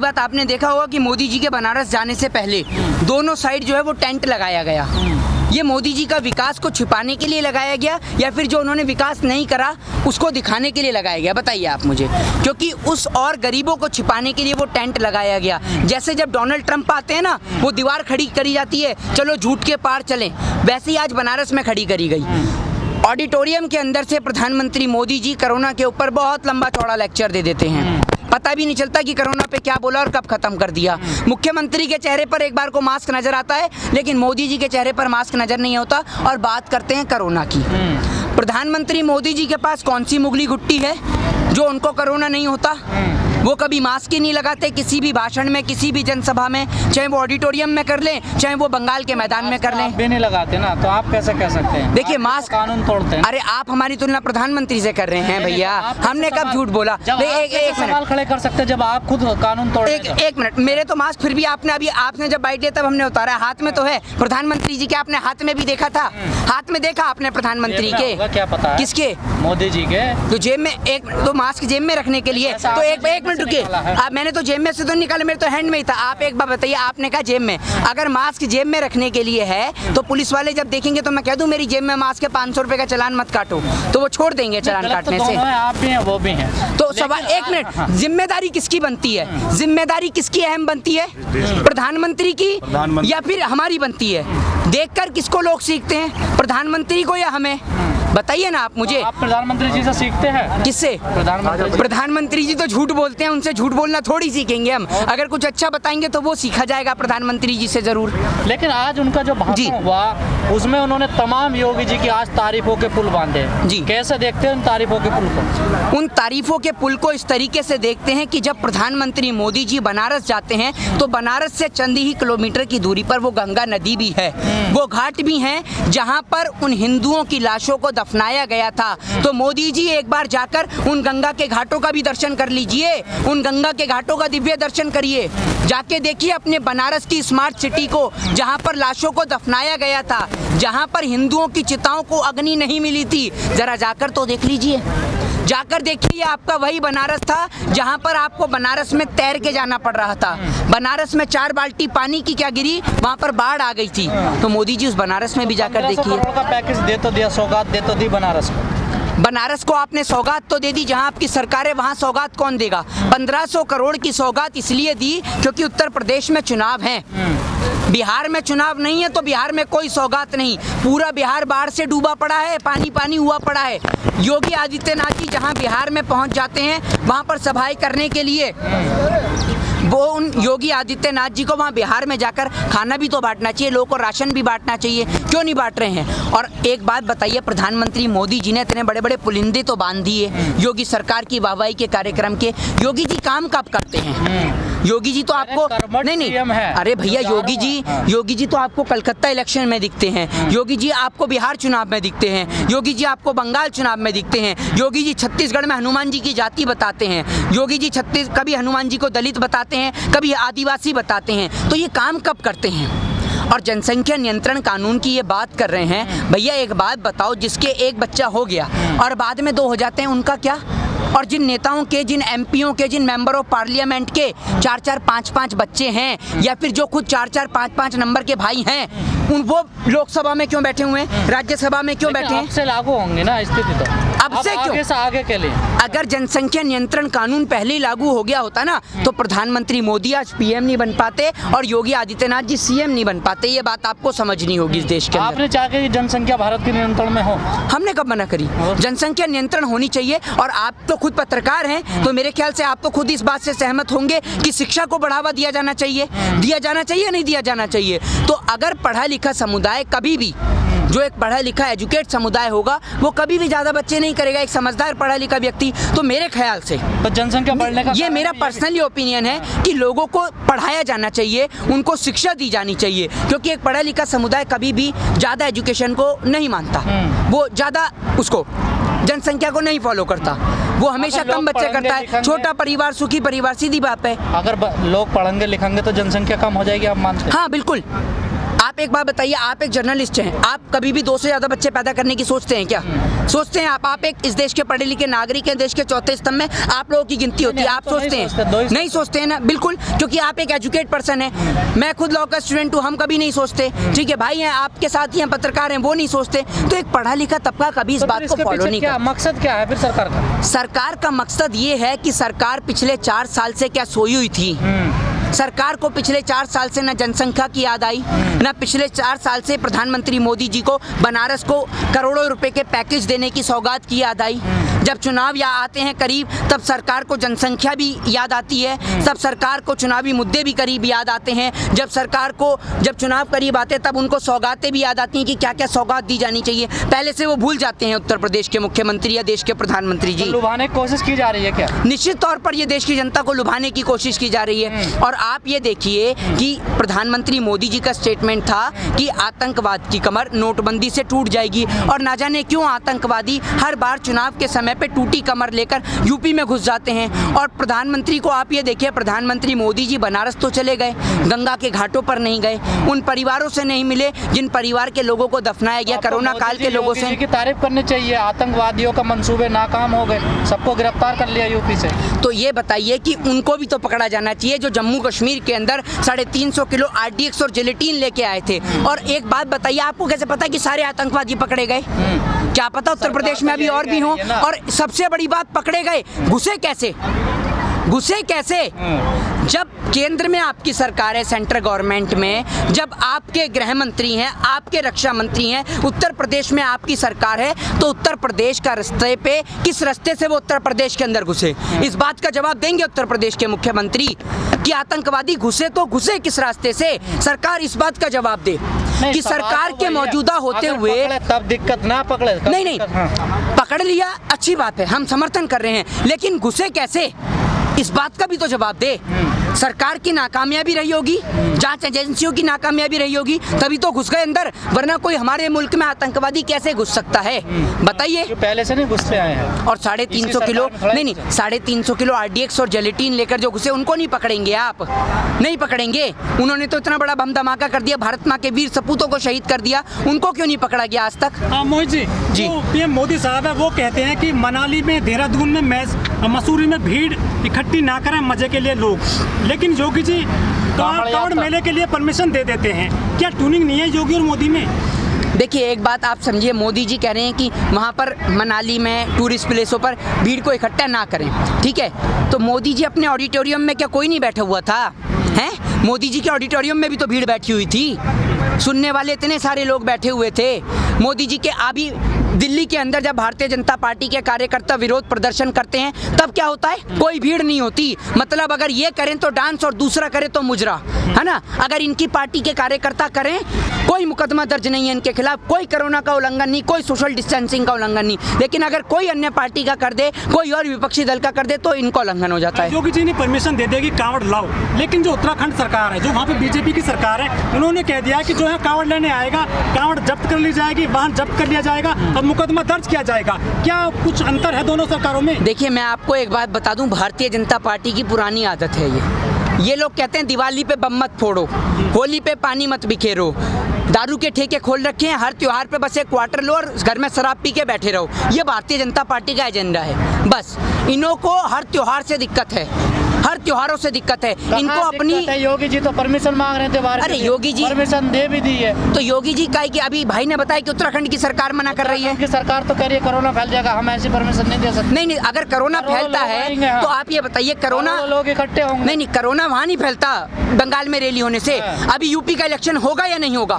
बात आपने देखा होगा कि मोदी जी के बनारस जाने से पहले दोनों साइड जो है वो टेंट लगाया गया। ये मोदी जी का विकास को छिपाने के लिए लगाया गया या फिर जो उन्होंने विकास नहीं करा उसको दिखाने के लिए लगाया गया, बताइए आप मुझे। क्योंकि उस और गरीबों को छिपाने के लिए वो टेंट लगाया गया। जैसे जब डोनाल्ड ट्रंप आते हैं ना, वो दीवार खड़ी करी जाती है, चलो झूठ के पार चलें, वैसे ही आज बनारस में खड़ी करी गई। ऑडिटोरियम के अंदर से प्रधानमंत्री मोदी जी कोरोना के ऊपर बहुत लंबा चौड़ा लेक्चर दे देते हैं। पता भी नहीं चलता कि कोरोना पे क्या बोला और कब खत्म कर दिया। मुख्यमंत्री के चेहरे पर एक बार को मास्क नजर आता है, लेकिन मोदी जी के चेहरे पर मास्क नजर नहीं होता और बात करते हैं कोरोना की। प्रधानमंत्री मोदी जी के पास कौन सी मुगली गुट्टी है जो उनको कोरोना नहीं होता? वो कभी मास्क ही नहीं लगाते किसी भी भाषण में, किसी भी जनसभा में, चाहे वो ऑडिटोरियम में कर लें, चाहे वो बंगाल के मैदान में कर लें। आप भी नहीं लगाते ना, तो आप कैसे कह सकते हैं? देखिए मास्क कानून तोड़ते हैं। अरे आप हमारी तुलना प्रधानमंत्री से कर रहे हैं भैया, हमने कब झूठ बोला? एक सवाल खड़े कर सकते जब आप खुद कानून तोड़। एक मिनट, मेरे तो मास्क फिर भी आपने जब बाइट लिया तब हमने उतारा, हाथ में तो है प्रधानमंत्री जी के, आपने हाथ में भी देखा था, हाथ में देखा आपने प्रधानमंत्री के? क्या पता किसके? मोदी जी के। तो जेब में एक तो मास्क जेब में रखने के लिए, तो एक मिनट रुकिए, मैंने तो जेब में से तो निकाला, मेरे तो हैंड में ही था। आप एक बार बताइए, आपने कहा जेब में, अगर मास्क जेब में रखने के लिए है तो पुलिस वाले जब देखेंगे तो मैं कह दूं मेरी जेब में मास्क है, 500 रुपए का चालान मत काटो, तो वो छोड़ देंगे चालान काटने से। आप भी हैं, वो भी हैं। तो सवाल एक मिनट, जिम्मेदारी किसकी बनती है? जिम्मेदारी किसकी अहम बनती है? प्रधानमंत्री की या फिर हमारी बनती है? देखकर किसको लोग सीखते हैं, प्रधानमंत्री को या हमें? बताइए ना आप मुझे। आप प्रधानमंत्री जी से सीखते हैं? किससे? प्रधानमंत्री जी तो झूठ बोलते हैं, उनसे झूठ बोलना थोड़ी सीखेंगे हम। अगर कुछ अच्छा बताएंगे तो वो सीखा जाएगा प्रधानमंत्री जी से जरूर। लेकिन आज उनका जो भाषण हुआ उसमें उन्होंने तमाम योगी जी की आज तारीफों के पुल बांधे जी। कैसे देखते हैं उन तारीफों के पुल को? उन तारीफों के पुल को इस तरीके से देखते हैं कि जब प्रधानमंत्री मोदी जी बनारस जाते हैं तो बनारस से चंद ही किलोमीटर की दूरी पर वो गंगा नदी भी है, वो घाट भी हैं जहां पर उन हिंदुओं की लाशों को दफनाया गया था। तो मोदी जी एक बार जाकर उन गंगा के घाटों का भी दर्शन कर लीजिए, उन गंगा के घाटों का दिव्य दर्शन करिए, जाके देखिए अपने बनारस की स्मार्ट सिटी को, जहां पर लाशों को दफनाया गया था, जहां पर हिंदुओं की चिताओं को अग्नि नहीं मिली थी, जरा जाकर तो देख लीजिए, जाकर देखिए। ये आपका वही बनारस था जहां पर आपको बनारस में तैर के जाना पड़ रहा था। बनारस में 4 बाल्टी पानी की क्या गिरी, वहां पर बाढ़ आ गई थी। तो मोदी जी उस बनारस में भी जाकर देखिए। 1500 करोड़ का पैकेज दे तो दिया, सौगात दे तो दी बनारस को। बनारस को आपने सौगात तो दे दी, जहां आपकी सरकार है वहां सौगात कौन देगा? 1500 करोड़ की सौगात इसलिए दी क्योंकि उत्तर प्रदेश में चुनाव है, बिहार में चुनाव नहीं है, तो बिहार में कोई सौगात नहीं। पूरा बिहार बाढ़ से डूबा पड़ा है, पानी पानी हुआ पड़ा है। योगी आदित्यनाथ जी जहां बिहार में पहुंच जाते हैं वहां पर सभाएं करने के लिए, वो उन योगी आदित्यनाथ जी को वहाँ बिहार में जाकर खाना भी तो बांटना चाहिए, लोगों को राशन भी बांटना चाहिए, क्यों नहीं बांट रहे हैं? और एक बात बताइए, प्रधानमंत्री मोदी जी ने इतने बड़े बड़े पुलिंदे तो बांध दिए योगी सरकार की वाहवाही के कार्यक्रम के। योगी जी काम कब करते हैं? योगी जी तो आपको नहीं, अरे भैया योगी जी तो आपको कलकत्ता इलेक्शन में दिखते हैं, योगी जी आपको बिहार चुनाव में दिखते हैं, योगी जी आपको बंगाल चुनाव में दिखते हैं, योगी जी छत्तीसगढ़ में हनुमान जी की जाति बताते हैं, योगी जी कभी हनुमान जी को दलित बताते हैं, कभी आदिवासी बताते हैं। तो ये काम कब करते हैं? और जनसंख्या नियंत्रण कानून की ये बात कर रहे हैं। भैया एक बात बताओ, जिसके एक बच्चा हो गया और बाद में 2 हो जाते हैं, उनका क्या? और जिन नेताओं के, जिन एमपीओं के, जिन मेंबर ऑफ पार्लियामेंट के 4-4, 5-5 बच्चे हैं, या फिर जो खुद 4-4, 5-5 नंबर के भाई हैं, वो लोकसभा में क्यों बैठे हुए हैं, राज्यसभा में क्यों बैठे हैं? अब से लागू होंगे ना स्थिति, तो अब से क्यों? आगे के लिए अगर जनसंख्या नियंत्रण कानून पहले ही लागू हो गया होता ना, तो प्रधानमंत्री मोदी आज पीएम नहीं बन पाते और योगी आदित्यनाथ जी सीएम नहीं बन पाते। ये बात आपको समझनी होगी इस देश के अंदर। आपने चाहा कि जनसंख्या भारत के नियंत्रण में हो? हमने कब मना करी? जनसंख्या नियंत्रण होनी चाहिए। और आप तो खुद पत्रकार हैं, तो मेरे ख्याल से आप तो खुद इस बात से सहमत होंगे कि शिक्षा को बढ़ावा दिया जाना चाहिए, नहीं दिया जाना चाहिए। तो अगर पढ़ा लिखा समुदाय कभी भी, जो एक पढ़ा लिखा एजुकेट समुदाय होगा, वो कभी भी ज्यादा बच्चे नहीं करेगा, एक समझदार पढ़ा लिखा व्यक्ति। तो मेरे ख्याल से तो जनसंख्या बढ़ने का, ये मेरा पर्सनली ओपिनियन है कि लोगों को पढ़ाया जाना चाहिए, उनको शिक्षा दी जानी चाहिए, क्योंकि एक पढ़ा लिखा समुदाय कभी भी ज्यादा एजुकेशन को नहीं मानता, वो ज्यादा उसको जनसंख्या को नहीं फॉलो करता, वो हमेशा कम बच्चे करता है। छोटा परिवार सुखी परिवार, सीधी बात है। अगर लोग पढ़ेंगे लिखेंगे तो जनसंख्या कम हो जाएगी, आप मानते हैं? हाँ बिल्कुल। आप एक बात बताइए, आप एक जर्नलिस्ट हैं, आप कभी भी 2 से ज़्यादा बच्चे पैदा करने की सोचते हैं क्या? सोचते हैं आप एक इस देश के पढ़े लिखे नागरिक हैं, देश के चौथे स्तंभ में आप लोगों की गिनती होती है, आप सोचते हैं? नहीं सोचते हैं ना, बिल्कुल, क्योंकि आप एक एजुकेट पर्सन है, मैं खुद लॉ का स्टूडेंट हूँ, हम कभी नहीं सोचते, ठीक है, भाई हैं आपके साथ ही हैं पत्रकार हैं, वो नहीं सोचते। तो एक पढ़ा लिखा तबका कभी इस बात को फॉलो नहीं करता। मकसद क्या है फिर सरकार का? सरकार का मकसद ये है कि सरकार पिछले 4 साल से क्या सोई हुई थी? सरकार को पिछले 4 साल से न जनसंख्या की याद आई, न पिछले 4 साल से प्रधानमंत्री मोदी जी को बनारस को करोड़ों रुपए के पैकेज देने की सौगात की याद आई। जब चुनाव या आते हैं करीब, तब सरकार को जनसंख्या भी याद आती है, तब सरकार को चुनावी मुद्दे भी करीब याद आते हैं। जब चुनाव करीब आते हैं, तब उनको सौगातें भी याद आती हैं कि क्या क्या सौगात दी जानी चाहिए। पहले से वो भूल जाते हैं उत्तर प्रदेश के मुख्यमंत्री या देश के प्रधानमंत्री जी। लुभाने की कोशिश की जा रही है क्या? निश्चित तौर पर ये देश की जनता को लुभाने की कोशिश की जा रही है। और आप ये देखिए कि प्रधानमंत्री मोदी जी का स्टेटमेंट था कि आतंकवाद की कमर नोटबंदी से टूट जाएगी, और ना जाने क्यों आतंकवादी हर बार चुनाव के समय पे टूटी कमर लेकर यूपी में घुस जाते हैं। और प्रधानमंत्री को आप ये देखिए, प्रधानमंत्री मोदी जी बनारस तो चले गए, गंगा के घाटों पर नहीं गए, उन परिवारों से नहीं मिले जिन परिवार के लोगों को दफनाया गया कोरोना काल के लोगों से। की तारीफ करनी चाहिए, आतंकवादियों का मंसूबे नाकाम हो गए, सबको गिरफ्तार कर लिया यूपी से। तो ये बताइए कि उनको भी तो पकड़ा जाना चाहिए जो जम्मू कश्मीर के अंदर 350 किलो RDX और जिलेटिन लेके आए थे। और एक बात बताइए, आपको कैसे पता कि सारे आतंकवादी पकड़े गए? क्या पता उत्तर प्रदेश में अभी और भी हों। और सबसे बड़ी बात, पकड़े गए, घुसे कैसे? जब केंद्र में आपकी सरकार है, सेंट्रल गवर्नमेंट में, जब आपके गृह मंत्री हैं, आपके रक्षा मंत्री हैं, उत्तर प्रदेश में आपकी सरकार है, तो उत्तर प्रदेश का रास्ते पे किस रास्ते से वो उत्तर प्रदेश के अंदर घुसे? इस बात का जवाब देंगे उत्तर प्रदेश के मुख्यमंत्री कि आतंकवादी घुसे तो घुसे किस रास्ते से? सरकार इस बात का जवाब दे कि सरकार के मौजूदा होते हुए तब दिक्कत ना पकड़े। नहीं, पकड़ लिया, अच्छी बात है, हम समर्थन कर रहे हैं, लेकिन घुसे कैसे? इस बात का भी तो जवाब दे। सरकार की नाकामयाबी रही होगी, जांच एजेंसियों की नाकामयाबी रही होगी, तभी तो घुस गए अंदर, वरना कोई हमारे मुल्क में आतंकवादी कैसे घुस सकता है? बताइए। पहले से नहीं घुसते आए हैं। और 350 किलो नहीं 350 किलो RDX और जिलेटिन लेकर जो घुसे, उनको नहीं पकड़ेंगे आप? नहीं पकड़ेंगे। उन्होंने तो इतना बड़ा बम धमाका कर दिया, भारत माँ के वीर सपूतों को शहीद कर दिया, उनको क्यों नहीं पकड़ा गया आज तक? मोहित जी, PM मोदी साहब है, वो कहते हैं कि मनाली में, देहरादून में, मसूरी में भीड़ इकट्ठी ना करें मजे के लिए लोग, लेकिन योगी जी कांवड़ मेले के लिए परमिशन दे देते हैं। क्या ट्यूनिंग नहीं है योगी और मोदी में? देखिए, एक बात आप समझिए, मोदी जी कह रहे हैं कि वहाँ पर मनाली में टूरिस्ट प्लेसों पर भीड़ को इकट्ठा ना करें, ठीक है, तो मोदी जी अपने ऑडिटोरियम में क्या कोई नहीं बैठा हुआ था? हैं? मोदी जी के ऑडिटोरियम में भी तो भीड़ बैठी हुई थी, सुनने वाले इतने सारे लोग बैठे हुए थे। मोदी जी के अभी दिल्ली के अंदर जब भारतीय जनता पार्टी के कार्यकर्ता विरोध प्रदर्शन करते हैं, तब क्या होता है? कोई भीड़ नहीं होती। मतलब अगर ये करें तो डांस और दूसरा करे तो मुजरा, है ना? अगर इनकी पार्टी के कार्यकर्ता करें, कोई मुकदमा दर्ज नहीं है इनके खिलाफ, कोई कोरोना का उल्लंघन नहीं, कोई सोशल डिस्टेंसिंग का उल्लंघन नहीं, लेकिन अगर कोई अन्य पार्टी का कर दे, कोई और विपक्षी दल का कर दे, तो इनको उल्लंघन हो जाता है। योगी जी ने परमिशन दे देगी कांवड़ लाओ, लेकिन जो उत्तराखंड सरकार है, जो वहाँ पे BJP की सरकार है, उन्होंने कह दिया कि जो है कांवड़ लेने आएगा, कांवड़ जब्त कर ली जाएगी, वाहन जब्त कर लिया जाएगा और मुकदमा दर्ज किया जाएगा। क्या कुछ अंतर है दोनों सरकारों में? देखिए, मैं आपको एक बात बता दूं, भारतीय जनता पार्टी की पुरानी आदत है ये लोग कहते हैं दिवाली पे बम मत फोड़ो, होली पे पानी मत बिखेरो, दारू के ठेके खोल रखे हैं, हर त्योहार पे बस एक क्वार्टर लो और घर में शराब पी के बैठे रहो। ये भारतीय जनता पार्टी का एजेंडा है। बस इन्हों को हर त्योहार से दिक्कत है, हर त्योहारों से दिक्कत है इनको अपनी। योगी जी तो परमिशन मांग रहे थे बाहर। अरे योगी जी परमिशन दे भी दी है, तो योगी जी का कि अभी भाई ने बताया कि उत्तराखंड की सरकार मना कर रही है कि सरकार तो कह रही है कोरोना फैल जाएगा, हम ऐसी परमिशन नहीं दे सकते। नहीं, अगर कोरोना फैलता है तो आप ये बताइए, कोरोना लोग इकट्ठे होंगे। नहीं, कोरोना वहाँ नहीं फैलता बंगाल में रैली होने से। अभी यूपी का इलेक्शन होगा या नहीं होगा?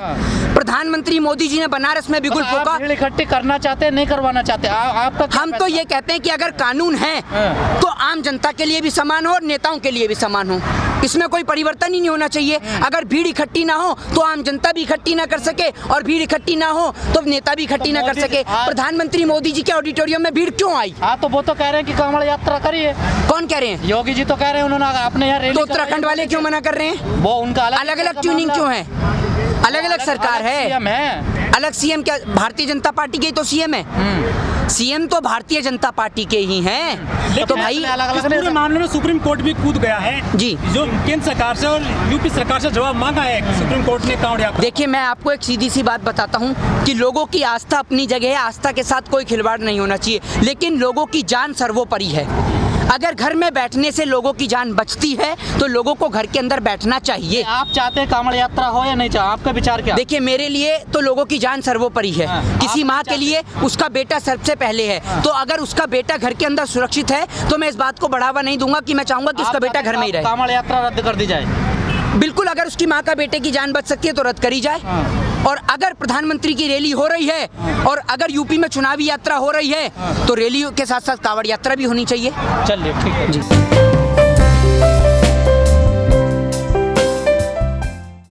प्रधानमंत्री मोदी जी ने बनारस में बिगुल फूंका। इकट्ठी करना चाहते हैं, नहीं करवाना चाहते? आपका हम तो ये कहते हैं कि अगर कानून है तो आम जनता के लिए भी समान हो और नेताओं के लिए भी समान हो, इसमें कोई परिवर्तन ही नहीं होना चाहिए। अगर भीड़ इकट्ठी ना हो तो आम जनता भी इकट्ठी ना कर सके, और भीड़ इकट्ठी ना हो तो नेता भी इकट्ठी ना कर सके। प्रधानमंत्री मोदी जी के ऑडिटोरियम में भीड़ क्यों आई? तो वो तो कह रहे हैं कि कांवड़ यात्रा करिए। कौन कह रहे हैं? योगी जी तो कह रहे हैं, उन्होंने अपने यहाँ रैली। तो उत्तराखंड वाले क्यों मना कर रहे हैं? वो उनका अलग अलग ट्यूनिंग क्यों है? अलग अलग सरकार है, सीएम है। अलग सीएम क्या, भारतीय जनता पार्टी के ही तो सीएम है। सीएम तो भारतीय जनता पार्टी के ही हैं। तो भाई अलग इस अलग पूरे मामले में सुप्रीम कोर्ट भी कूद गया है जी। जो केंद्र सरकार से और यूपी सरकार से जवाब मांगा है सुप्रीम कोर्ट ने कांवड़ यात्रा। देखिए, मैं आपको एक सीधी सी बात बताता हूँ कि लोगों की आस्था अपनी जगह है, आस्था के साथ कोई खिलवाड़ नहीं होना चाहिए, लेकिन लोगों की जान सर्वोपरि है। अगर घर में बैठने से लोगों की जान बचती है तो लोगों को घर के अंदर बैठना चाहिए। आप चाहते हैं कांवड़ यात्रा हो या नहीं चाहे, आपका विचार क्या? देखिए, मेरे लिए तो लोगों की जान सर्वोपरि है। किसी आप माँ के लिए उसका बेटा सबसे पहले है। तो अगर उसका बेटा घर के अंदर सुरक्षित है तो मैं इस बात को बढ़ावा नहीं दूंगा कि मैं चाहूंगा कि उसका बेटा घर में ही रहे। कांवड़ यात्रा रद्द कर दी जाए। बिल्कुल, अगर उसकी माँ का बेटे की जान बच सकती है तो रद्द करी जाए। और अगर प्रधानमंत्री की रैली हो रही है और अगर यूपी में चुनावी यात्रा हो रही है तो रैली के साथ साथ कांवड़ यात्रा भी होनी चाहिए। चलिए, ठीक है जी।